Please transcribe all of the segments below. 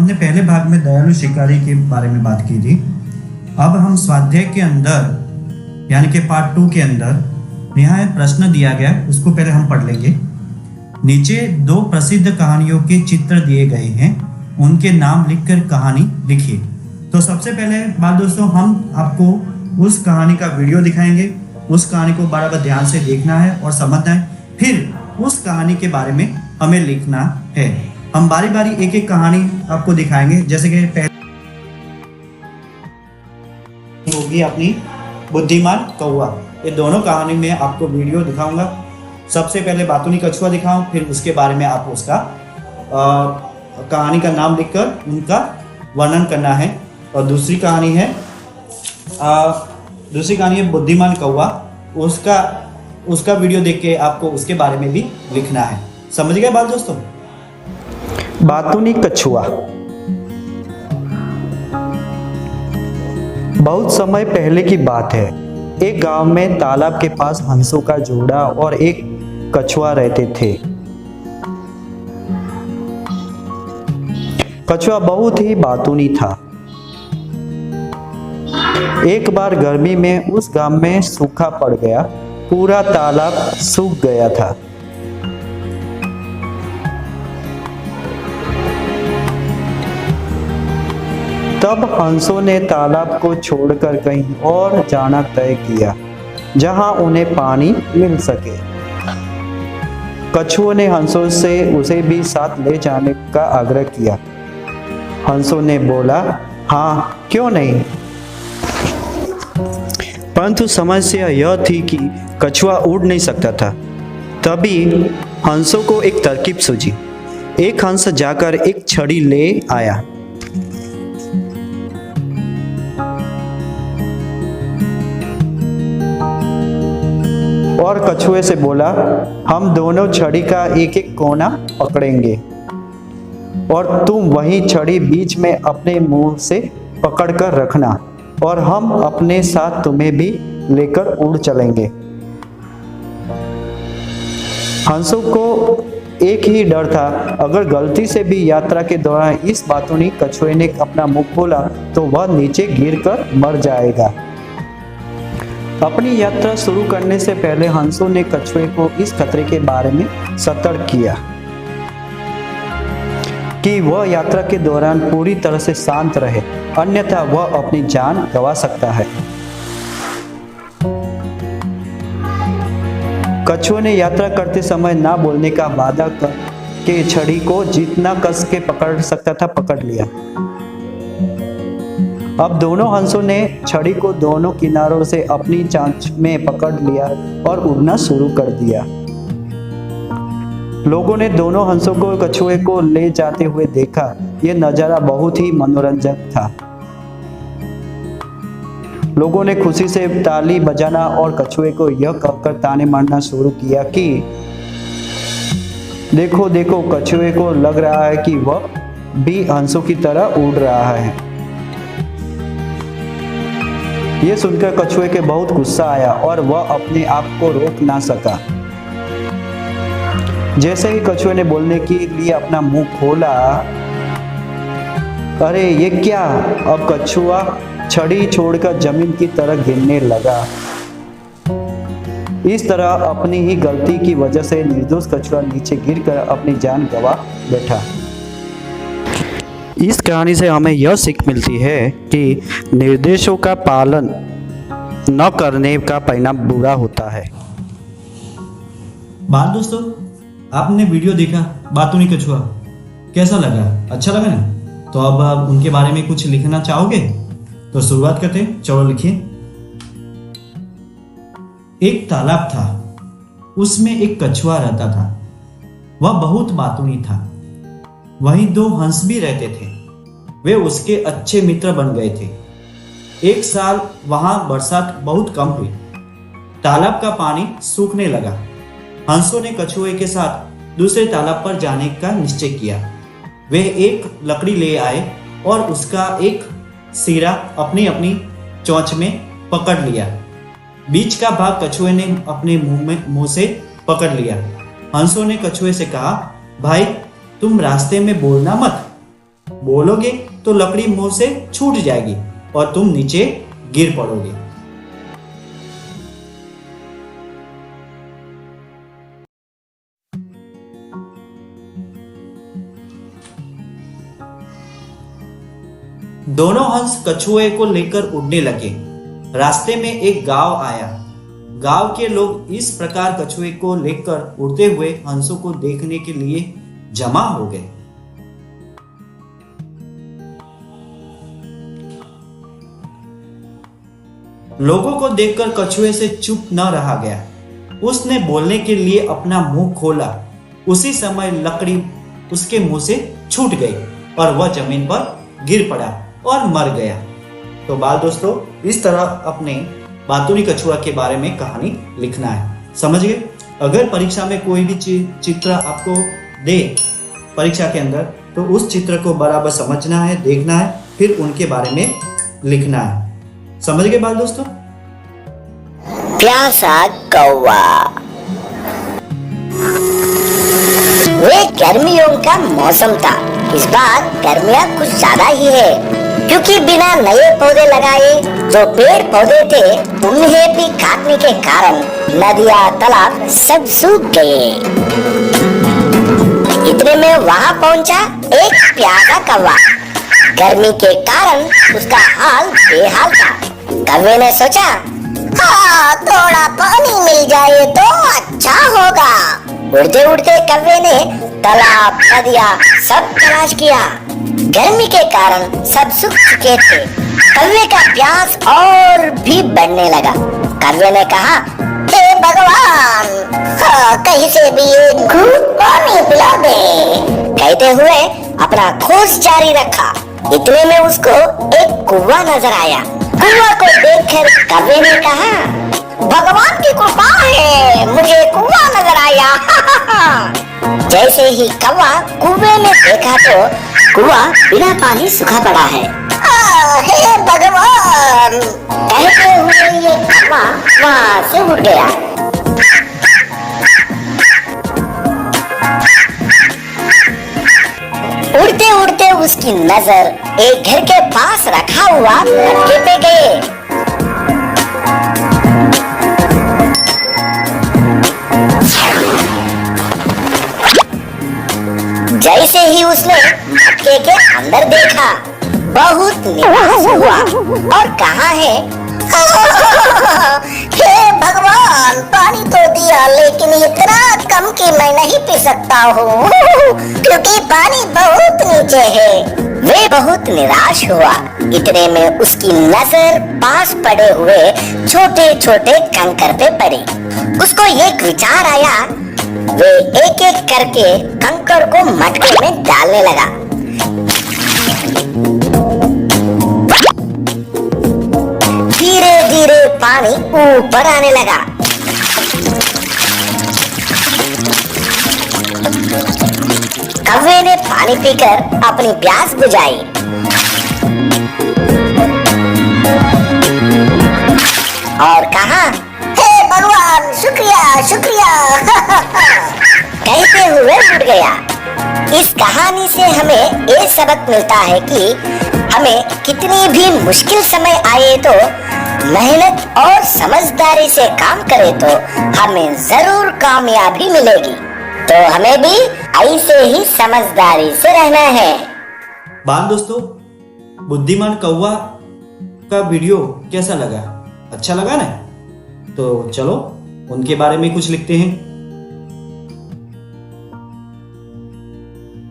हमने पहले भाग में दयालु शिकारी के बारे में बात की थी। अब हम स्वाध्याय के अंदर यानी कि पार्ट 2 के अंदर यहाँ प्रश्न दिया गया, उसको पहले हम पढ़ लेंगे। नीचे 2 प्रसिद्ध कहानियों के चित्र दिए गए हैं, उनके नाम लिखकर कहानी लिखिए। तो सबसे पहले बात दोस्तों, हम आपको उस कहानी का वीडियो दिखाएंगे। उस कहानी को बराबर ध्यान से देखना है और समझना है, फिर उस कहानी के बारे में हमें लिखना है। हम बारी बारी एक एक कहानी आपको दिखाएंगे। जैसे कि पहले होगी अपनी बुद्धिमान कौवा। ये दोनों कहानी में आपको वीडियो दिखाऊंगा। सबसे पहले बातूनी कछुआ दिखाऊं, फिर उसके बारे में आपको उसका कहानी का नाम लिखकर उनका वर्णन करना है। और दूसरी कहानी है बुद्धिमान कौवा। उसका वीडियो देख के आपको उसके बारे में भी लिखना है। समझ गए बात दोस्तों? बातूनी कछुआ। बहुत समय पहले की बात है। एक गांव में तालाब के पास हंसों का जोड़ा और एक कछुआ रहते थे। कछुआ बहुत ही बातूनी था। एक बार गर्मी में उस गांव में सूखा पड़ गया, पूरा तालाब सूख गया था। तब हंसों ने तालाब को छोड़कर कहीं और जाना तय किया, जहां उन्हें पानी मिल सके। कछुओं ने हंसों से उसे भी साथ ले जाने का आग्रह किया। हंसों ने बोला, हाँ क्यों नहीं। परंतु समस्या यह थी कि कछुआ उड़ नहीं सकता था। तभी हंसों को एक तरकीब सूझी। एक हंस जाकर एक छड़ी ले आया। और कछुए से बोला, हम दोनों छड़ी का एक एक कोना पकड़ेंगे और तुम वही छड़ी बीच में अपने मुंह से पकड़कर रखना, और हम अपने साथ तुम्हें भी लेकर उड़ चलेंगे। हंसों को एक ही डर था, अगर गलती से भी यात्रा के दौरान इस बातूनी कछुए ने अपना मुंह खोला तो वह नीचे गिरकर मर जाएगा। अपनी यात्रा शुरू करने से पहले हंसों ने कछुए को इस खतरे के बारे में सतर्क किया कि वह यात्रा के दौरान पूरी तरह से शांत रहे, अन्यथा वह अपनी जान गंवा सकता है। कछुए ने यात्रा करते समय ना बोलने का वादा करके छड़ी को जितना कस के पकड़ सकता था पकड़ लिया। अब दोनों हंसों ने छड़ी को दोनों किनारों से अपनी चांच में पकड़ लिया और उड़ना शुरू कर दिया। लोगों ने दोनों हंसों को कछुए को ले जाते हुए देखा। यह नजारा बहुत ही मनोरंजक था। लोगों ने खुशी से ताली बजाना और कछुए को यह कहकर ताने मारना शुरू किया कि देखो देखो, कछुए को लग रहा है कि वह भी हंसों की तरह उड़ रहा है। यह सुनकर कछुए के बहुत गुस्सा आया और वह अपने आप को रोक ना सका। जैसे ही कछुए ने बोलने के लिए अपना मुंह खोला, अरे ये क्या! अब कछुआ छड़ी छोड़कर जमीन की तरफ गिरने लगा। इस तरह अपनी ही गलती की वजह से निर्दोष कछुआ नीचे गिरकर अपनी जान गंवा बैठा। इस कहानी से हमें यह सीख मिलती है कि निर्देशों का पालन न करने का परिणाम बुरा होता है। बात दोस्तों, आपने वीडियो देखा बातूनी कछुआ, कैसा लगा? अच्छा लगा ना? तो अब आप उनके बारे में कुछ लिखना चाहोगे? तो शुरुआत करते हैं। चलो लिखिए। एक तालाब था, उसमें एक कछुआ रहता था। वह बहुत बातूनी था। वहीं 2 हंस भी रहते थे। वे उसके अच्छे मित्र बन गए थे। एक साल वहां बरसात बहुत कम हुई। तालाब का पानी सूखने लगा। हंसों ने कछुए के साथ दूसरे तालाब पर जाने का निश्चय किया। वे एक लकड़ी ले आए और उसका एक सिरा अपनी अपनी चोंच में पकड़ लिया। बीच का भाग कछुए ने अपने मुंह से पकड़ लिया। हंसों ने कछुए से कहा, भाई तुम रास्ते में बोलना मत, बोलोगे तो लकड़ी मुंह से छूट जाएगी और तुम नीचे गिर पड़ोगे। दोनों हंस कछुए को लेकर उड़ने लगे। रास्ते में एक गांव आया। गांव के लोग इस प्रकार कछुए को लेकर उड़ते हुए हंसों को देखने के लिए जमा हो गए। लोगों को देखकर कछुए से चुप न रहा गया। उसने बोलने के लिए अपना मुंह खोला। उसी समय लकड़ी उसके मुंह से छूट गई और वह जमीन पर गिर पड़ा और मर गया। तो बाल दोस्तों, इस तरह अपने बातूनी कछुआ के बारे में कहानी लिखना है। समझ गए? अगर परीक्षा में कोई भी चित्र आपको दे परीक्षा के अंदर, तो उस चित्र को बराबर समझना है, देखना है, फिर उनके बारे में लिखना है। समझ गए बाल दोस्तों? प्यासा कौवा। वे गर्मियों का मौसम था। इस बार गर्मियाँ कुछ ज्यादा ही है, क्योंकि बिना नए पौधे लगाए जो पेड़ पौधे थे उन्हें भी काटने के कारण नदियाँ तालाब सब सूख गए। इतने में वहाँ पहुँचा एक प्यासा कौवा। गर्मी के कारण उसका हाल बेहाल था। कौवे ने सोचा, हाँ, थोड़ा पानी मिल जाए तो अच्छा होगा। उड़ते उड़ते कौवे ने तालाब नदियाँ सब तलाश किया। गर्मी के कारण सब सूख चुके थे। कौवे का प्यास और भी बढ़ने लगा। कौवे ने कहा, हे भगवान, कहीं से भी एक घूंट पानी पिला दे। कहते हुए अपना खोज जारी रखा। इतने में उसको एक कुआं नजर आया। कुआं को देखकर कौवे ने कहा, भगवान की कृपा है, मुझे कुआं नजर आया। जैसे ही कौवा कुएं में देखा तो कुआं बिना पानी सूखा पड़ा है। हे भगवान, कहते हुए ये कौवा वहाँ से उड़ गया। उड़ते उड़ते उसकी नजर एक घर के पास रखा हुआ मटके पे गए। जैसे ही उसने मटके के अंदर देखा, बहुत निराश हुआ और कहा है, हे भगवान, पानी तो दिया लेकिन इतना कम कि मैं नहीं पी सकता हूँ, क्योंकि पानी बहुत नीचे है। वे बहुत निराश हुआ। इतने में उसकी नजर पास पड़े हुए छोटे छोटे कंकर पे पड़ी। उसको एक विचार आया। वे एक एक करके कंकर को मटके में डालने लगा। धीरे धीरे पानी ऊपर आने लगा। कौवे ने पानी पीकर अपनी प्यास बुझाई। और कहा, हे भगवान, शुक्रिया शुक्रिया। कहते हुए उड़ गया। इस कहानी से हमें ये सबक मिलता है कि हमें कितनी भी मुश्किल समय आए तो मेहनत और समझदारी से काम करें तो हमें जरूर कामयाबी मिलेगी। तो हमें भी ऐसे ही समझदारी से रहना है। बाल दोस्तों, बुद्धिमान कौवा का वीडियो कैसा लगा? अच्छा लगा ना? तो चलो उनके बारे में कुछ लिखते हैं।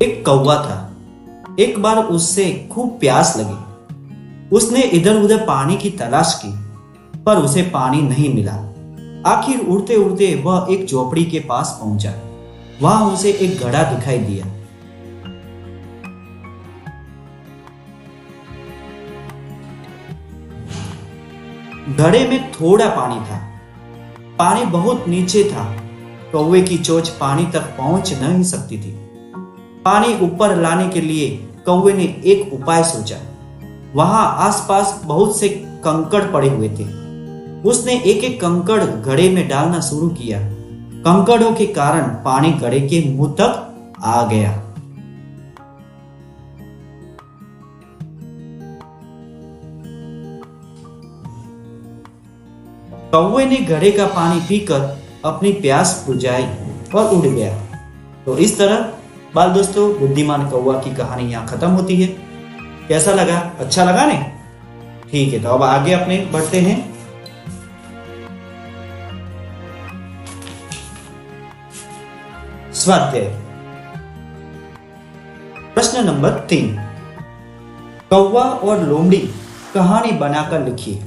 एक कौवा था। एक बार उससे खूब प्यास लगी। उसने इधर उधर पानी की तलाश की, पर उसे पानी नहीं मिला। आखिर उड़ते उड़ते वह एक झोपड़ी के पास पहुंचा। वहां उसे एक घड़ा दिखाई दिया। घड़े में थोड़ा पानी था। पानी बहुत नीचे था। कौवे की चोंच पानी तक पहुंच नहीं सकती थी। पानी ऊपर लाने के लिए कौवे ने एक उपाय सोचा। वहां आसपास बहुत से कंकड़ पड़े हुए थे। उसने एक एक कंकड़ घड़े में डालना शुरू किया। कंकड़ों के कारण पानी घड़े के मुंह तक आ गया। कौवे ने घड़े का पानी पीकर अपनी प्यास बुझाई और उड़ गया। तो इस तरह बाल दोस्तों बुद्धिमान कौवा की कहानी यहाँ खत्म होती है। कैसा लगा? अच्छा लगा नहीं? ठीक है, तो अब आगे अपने बढ़ते हैं। स्वाध्याय प्रश्न नंबर 3, कौवा और लोमड़ी कहानी बनाकर लिखिए।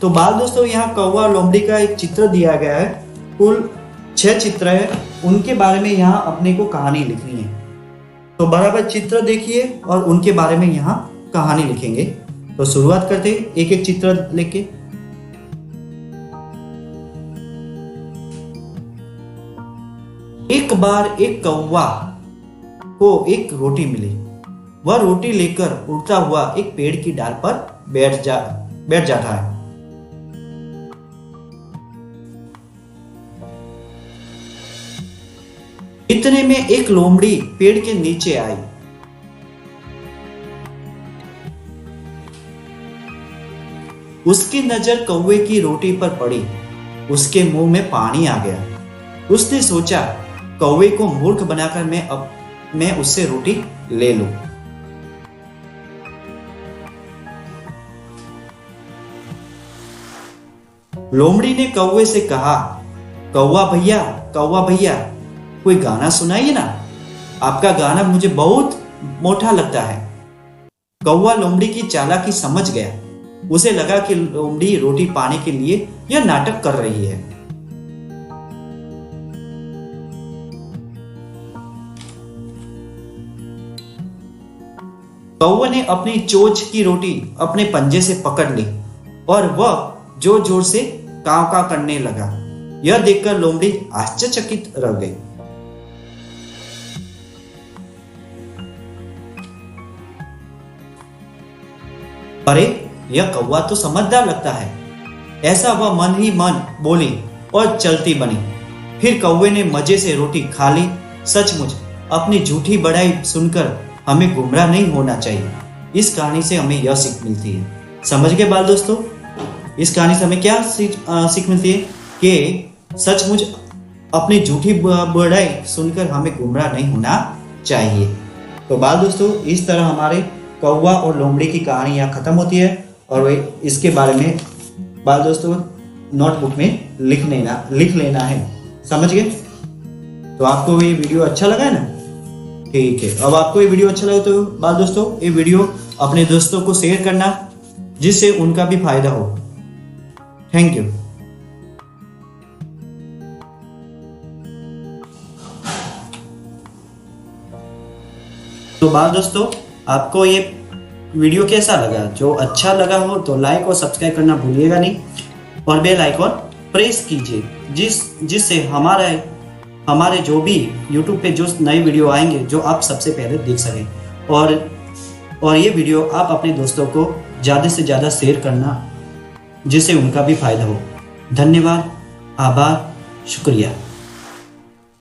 तो बाल दोस्तों यहाँ कौवा और लोमड़ी का एक चित्र दिया गया है। कुल 6 चित्र है, उनके बारे में यहाँ अपने को कहानी लिखनी है। तो बराबर चित्र देखिए और उनके बारे में यहाँ कहानी लिखेंगे। तो शुरुआत करते हैं एक एक चित्र लेके। एक बार एक कौवा को एक रोटी मिली। वह रोटी लेकर उड़ता हुआ एक पेड़ की डाल पर बैठ जाता है। इतने में एक लोमड़ी पेड़ के नीचे आई। उसकी नजर कौवे की रोटी पर पड़ी। उसके मुंह में पानी आ गया। उसने सोचा कौवे को मूर्ख बनाकर मैं उससे रोटी ले लूं। लोमड़ी ने कौवे से कहा, कौवा भैया कोई गाना सुनाइए ना, आपका गाना मुझे बहुत मोटा लगता है। कौवा लोमड़ी की चालाकी समझ गया। उसे लगा कि लोमड़ी रोटी पाने के लिए यह नाटक कर रही है। कौवे ने अपनी चोंच की रोटी अपने पंजे से पकड़ ली और वह जोर जोर से काव काव करने लगा। यह देखकर लोमड़ी आश्चर्यचकित रह गई। अरे यह कौवा तो समझदार लगता है, ऐसा वह मन ही मन बोली और चलती बनी। फिर कौवे ने मजे से रोटी खा ली। सचमुच अपनी झूठी बड़ाई सुनकर हमें गुमराह नहीं होना चाहिए। इस कहानी से हमें यह सीख मिलती है। समझ गए बाल दोस्तों? इस कहानी से हमें क्या सीख मिलती है कि सचमुच अपनी झूठी बड़ाई सुनकर हमें गुमराह नहीं होना चाहिए। तो बाल दोस्तों इस तरह हमारे कौवा और लोमड़ी की कहानी यहाँ खत्म होती है और इसके बारे में बाल दोस्तों नोटबुक में लिख लेना है। समझ गए? तो आपको ये वीडियो अच्छा लगा है ना? ठीक है, अब आपको ये वीडियो अच्छा लगा तो बाल दोस्तों ये वीडियो अपने दोस्तों को शेयर करना जिससे उनका भी फायदा हो। Thank you. तो बाल दोस्तों आपको ये वीडियो कैसा लगा? जो अच्छा लगा हो तो लाइक और सब्सक्राइब करना भूलिएगा नहीं और बेल आइकॉन प्रेस कीजिए जिससे हमारे जो भी YouTube पे जो नए वीडियो आएंगे जो आप सबसे पहले देख सकें। और ये वीडियो आप अपने दोस्तों को ज़्यादा से ज़्यादा शेयर करना जिससे उनका भी फायदा हो। धन्यवाद, आभार, शुक्रिया।